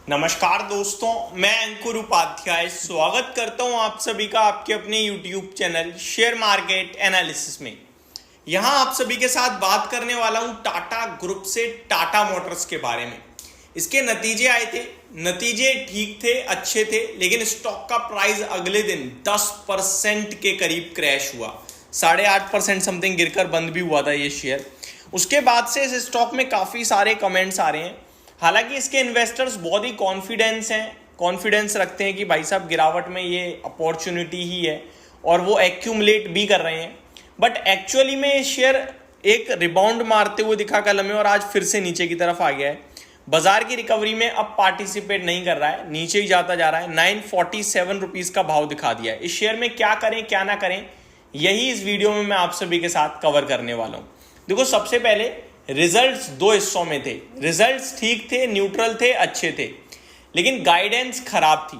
नमस्कार दोस्तों, मैं अंकुर उपाध्याय स्वागत करता हूं आप सभी का आपके अपने YouTube channel share market analysis में। यहां आप सभी के साथ बात करने वाला हूं टाटा ग्रुप से टाटा मोटर्स के बारे में। इसके नतीजे आए थे, नतीजे ठीक थे, अच्छे थे, लेकिन स्टॉक का प्राइस अगले दिन 10% के करीब क्रैश हुआ। 8.5% समथिंग गिरकर बंद भी हुआ था ये शेयर। उसके बाद से इस स्टॉक में काफ़ी सारे कमेंट्स आ रहे हैं। हालांकि इसके इन्वेस्टर्स बहुत ही कॉन्फिडेंस रखते हैं कि भाई साहब गिरावट में ये अपॉर्चुनिटी ही है और वो एक्यूमुलेट भी कर रहे हैं। बट एक्चुअली में ये शेयर एक रिबाउंड मारते हुए दिखा कल में और आज फिर से नीचे की तरफ आ गया है। बाजार की रिकवरी में अब पार्टिसिपेट नहीं कर रहा है, नीचे ही जाता जा रहा है। 947 रुपीज़ का भाव दिखा दिया है। इस शेयर में क्या करें क्या ना करें, यही इस वीडियो में मैं आप सभी के साथ कवर करने वाला हूँ। देखो, सबसे पहले रिजल्ट्स दो हिस्सों में थे। रिजल्ट्स ठीक थे, न्यूट्रल थे, अच्छे थे, लेकिन गाइडेंस खराब थी।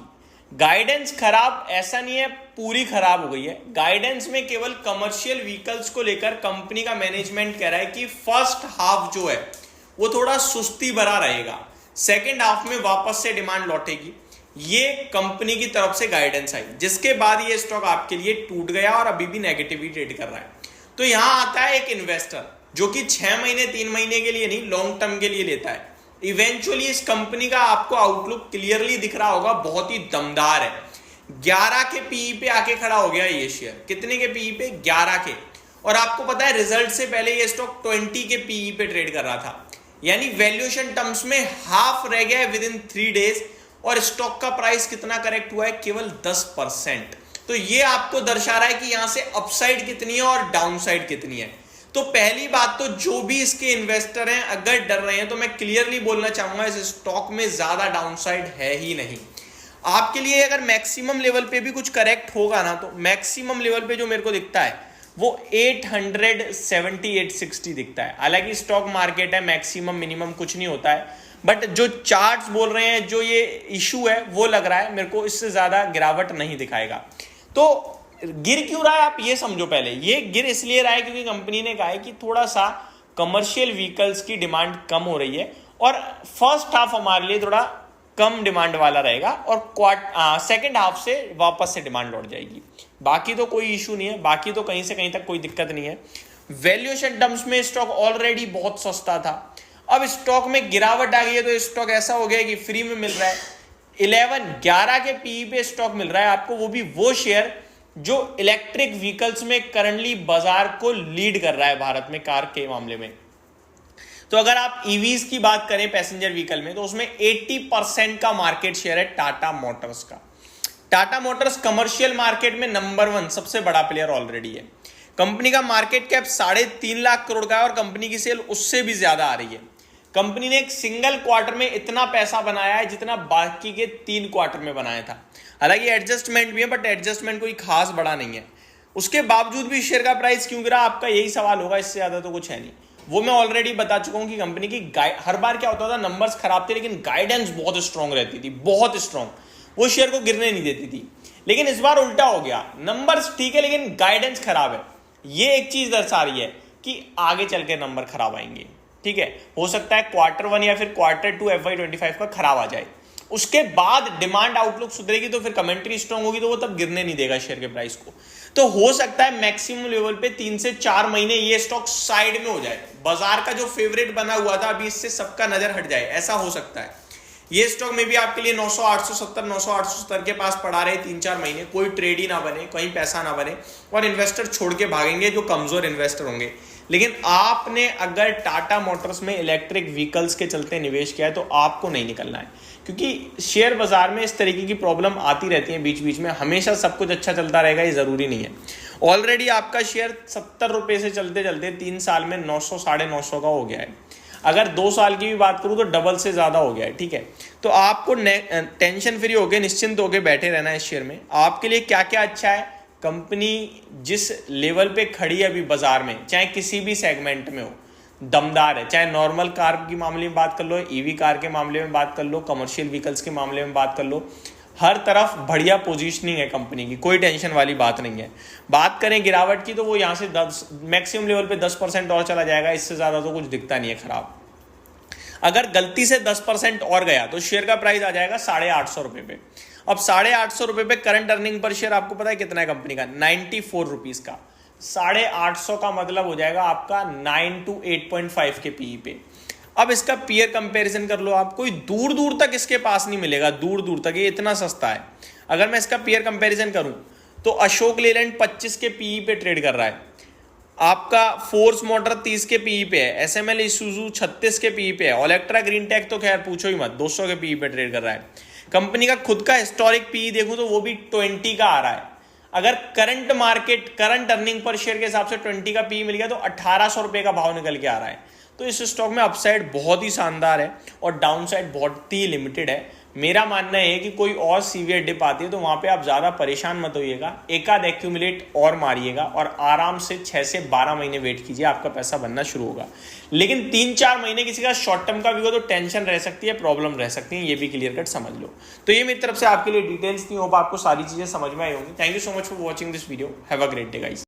गाइडेंस खराब ऐसा नहीं है पूरी खराब हो गई है। गाइडेंस में केवल कमर्शियल व्हीकल्स को लेकर कंपनी का मैनेजमेंट कह रहा है कि फर्स्ट हाफ जो है वो थोड़ा सुस्ती भरा रहेगा, सेकेंड हाफ में वापस से डिमांड लौटेगी। ये कंपनी की तरफ से गाइडेंस आई, जिसके बाद ये स्टॉक आपके लिए टूट गया और अभी भी नेगेटिव ही ट्रेड कर रहा है। तो यहां आता है एक इन्वेस्टर जो कि 6 महीने 3 महीने के लिए नहीं, लॉन्ग टर्म के लिए लेता है। इवेंचुअली इस कंपनी का आपको आउटलुक क्लियरली दिख रहा होगा, बहुत ही दमदार है। 11 के पीई पे आके खड़ा हो गया ये शेयर। कितने के पीई पे? 11 के। और आपको पता है रिजल्ट से पहले ये स्टॉक 20 के पीई पे ट्रेड कर रहा था, यानी वैल्यूएशन टर्म्स में हाफ रह गया है विद इन 3 डेज। और स्टॉक का प्राइस कितना करेक्ट हुआ है? केवल 10%। तो ये आपको दर्शा रहा है कि यहां से अपसाइड कितनी है और डाउनसाइड कितनी है। तो पहली बात तो जो भी इसके इन्वेस्टर हैं अगर डर रहे हैं तो मैं क्लियरली बोलना चाहूंगा इस स्टॉक में ज्यादा डाउनसाइड है ही नहीं। आपके लिए अगर मैक्सिमम लेवल पे भी कुछ करेक्ट होगा ना, तो मैक्सिमम लेवल पे जो मेरे को दिखता है वो 870 860 दिखता है। हालांकि स्टॉक मार्केट है, मैक्सिमम मिनिमम कुछ नहीं होता है, बट जो चार्ट्स बोल रहे हैं, जो ये इशू है वो लग रहा है मेरे को इससे ज्यादा गिरावट नहीं दिखाएगा। तो गिर क्यों रहा है आप ये समझो पहले। ये गिर इसलिए रहा है क्योंकि कंपनी ने कहा है कि थोड़ा सा कमर्शियल व्हीकल्स की डिमांड कम हो रही है और फर्स्ट हाफ हमारे लिए थोड़ा कम डिमांड वाला रहेगा और सेकंड हाफ से वापस से डिमांड लौट जाएगी। बाकी तो कोई इशू नहीं है, बाकी तो कहीं से कहीं तक कोई दिक्कत नहीं है। वैल्यूएशन टर्म्स में स्टॉक ऑलरेडी बहुत सस्ता था, अब स्टॉक में गिरावट आ गई है तो स्टॉक ऐसा हो गया कि फ्री में मिल रहा है। 11 के पीई पे स्टॉक मिल रहा है आपको, वो भी वो शेयर जो इलेक्ट्रिक व्हीकल्स में करंटली बाजार को लीड कर रहा है भारत में कार के मामले में। तो अगर आप ईवीज की बात करें पैसेंजर व्हीकल में, तो उसमें 80% का मार्केट शेयर है टाटा मोटर्स का। टाटा मोटर्स कमर्शियल मार्केट में नंबर 1 सबसे बड़ा प्लेयर ऑलरेडी है। कंपनी का मार्केट कैप 3.5 लाख करोड़ का है और कंपनी की सेल उससे भी ज्यादा आ रही है। कंपनी ने एक सिंगल क्वार्टर में इतना पैसा बनाया है जितना बाकी के 3 क्वार्टर में बनाया था। हालांकि एडजस्टमेंट भी है, बट एडजस्टमेंट कोई खास बड़ा नहीं है। उसके बावजूद भी शेयर का प्राइस क्यों गिरा, आपका यही सवाल होगा, इससे ज्यादा तो कुछ है नहीं। वो मैं ऑलरेडी बता चुका हूं कि कंपनी की हर बार क्या होता था, नंबर्स खराब थे लेकिन गाइडेंस बहुत स्ट्रांग रहती थी, बहुत स्ट्रांग, वो शेयर को गिरने नहीं देती थी। लेकिन इस बार उल्टा हो गया, नंबर्स ठीक है लेकिन गाइडेंस खराब है। ये एक चीज दर्शा रही है कि आगे चल के नंबर खराब आएंगे। ठीक है, हो सकता है Q1 या फिर Q2 FY25 का खराब आ जाए, उसके बाद डिमांड आउटलुक सुधरेगी तो फिर कमेंट्री स्ट्रांग होगी तो वो तब गिरने नहीं देगा शेयर के प्राइस को। तो हो सकता है मैक्सिमम लेवल पे 3 से 4 महीने ये स्टॉक साइड में हो जाए, बाजार का जो फेवरेट बना हुआ था अभी इससे सबका नजर हट जाए, ऐसा हो सकता है। ये स्टॉक में भी आपके लिए 900 870 900 870 के पास पड़ा रहे 3-4 महीने, कोई ट्रेड ही ना बने, कहीं पैसा ना बने और इन्वेस्टर छोड़ के भागेंगे जो कमजोर इन्वेस्टर होंगे। लेकिन आपने अगर टाटा मोटर्स में इलेक्ट्रिक व्हीकल्स के चलते निवेश किया है तो आपको नहीं निकलना है, क्योंकि शेयर बाजार में इस तरीके की प्रॉब्लम आती रहती है बीच बीच में। हमेशा सब कुछ अच्छा चलता रहेगा ये जरूरी नहीं है। ऑलरेडी आपका शेयर 70 रुपए से चलते चलते 3 साल में 900 950 का हो गया है। अगर 2 साल की भी बात करूं तो डबल से ज्यादा हो गया है। ठीक है, तो आपको टेंशन फ्री होकर निश्चिंत होकर बैठे रहना है इस शेयर में। आपके लिए क्या क्या अच्छा है, कंपनी जिस लेवल पे खड़ी है अभी बाजार में, चाहे किसी भी सेगमेंट में हो, दमदार है। चाहे नॉर्मल कार के मामले में बात कर लो, ईवी कार के मामले में बात कर लो, कमर्शियल व्हीकल्स के मामले में बात कर लो, हर तरफ बढ़िया पोजीशनिंग है कंपनी की, कोई टेंशन वाली बात नहीं है। बात करें गिरावट की तो वो यहाँ से 10 मैक्सिमम लेवल पे 10% और चला जाएगा, इससे ज़्यादा तो कुछ दिखता नहीं है खराब। अगर गलती से 10% और गया तो शेयर का प्राइस आ जाएगा 850 रुपये पे। अब 850 रुपये पे करंट अर्निंग पर शेयर आपको पता है कितना है कंपनी का? 94 रुपीज का। 850 का मतलब हो जाएगा आपका 9 to 8.5 के पीई पे। अब इसका पीयर कंपैरिजन कर लो आप, कोई दूर दूर तक इसके पास नहीं मिलेगा, दूर दूर तक, ये इतना सस्ता है। अगर मैं इसका पीयर कंपैरिजन करूं तो अशोक लेलैंड 25 के पीई पे ट्रेड कर रहा है, आपका फोर्स मोटर 30 के पीई पे है, एसएमएल इसूजू 36 के पीई पे है, ओलेक्ट्रा ग्रीन टेक तो खैर पूछो ही मत 200 के पीई पे ट्रेड कर रहा है। कंपनी का खुद का हिस्टोरिक पीई देखूं तो वो भी 20 का आ रहा है। अगर current market current earning per share के हिसाब से 20 का पीई मिल गया तो 1800 रुपये का भाव निकल के आ रहा है। तो इस स्टॉक में अपसाइड बहुत ही शानदार है और डाउनसाइड बहुत ही लिमिटेड है। मेरा मानना है कि कोई और सीवियर डिप आती है तो वहां पे आप ज्यादा परेशान मत होइएगा, एक आध एक्यूमुलेट और मारिएगा और आराम से 6 से 12 महीने वेट कीजिए, आपका पैसा बनना शुरू होगा। लेकिन 3-4 महीने किसी का शॉर्ट टर्म का भी हो तो टेंशन रह सकती है, प्रॉब्लम रह सकती है, ये भी क्लियर कट समझ लो। तो ये मेरी तरफ से आपके लिए डिटेल्स थी, होप आपको सारी चीजें समझ में आई होंगी। Thank you so much for watching this video, have a great day guys.